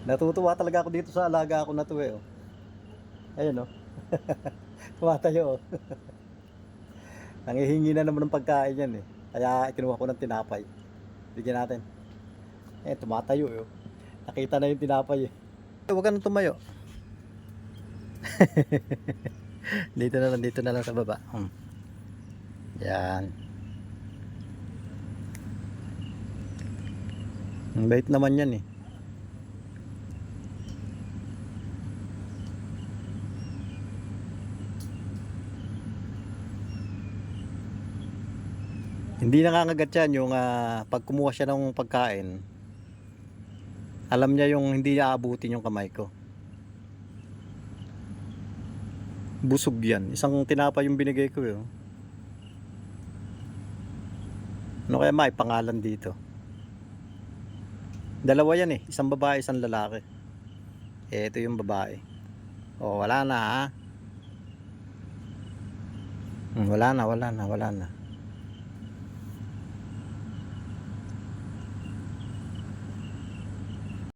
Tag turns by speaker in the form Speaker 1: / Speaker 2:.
Speaker 1: Natutuwa talaga ako dito sa alaga ko na 'to, eh, oh. Ayun, oh. Tumatayo, oh. Nanghihingi na naman ng pagkain 'yan, eh. Kaya kinuha ko ng tinapay. Bigyan natin. Eh, tumatayo, eh, oh. Nakita na yung tinapay, eh. Huwag ka ng tumayo. Dito na lang sa baba. 'Yan. Ang bait naman 'yan, eh. Hindi nangangagat 'yan yung, 'pag kumuha siya ng pagkain, alam niya yung hindi niya aabutin yung kamay ko. Busog 'yan. Isang tinapay yung binigay ko, eh, oh. Ano kaya maipangalan dito? Dalawa 'yan, eh. Isang babae, isang lalaki. Eh, ito yung babae. Oh, wala na, ah. Wala na.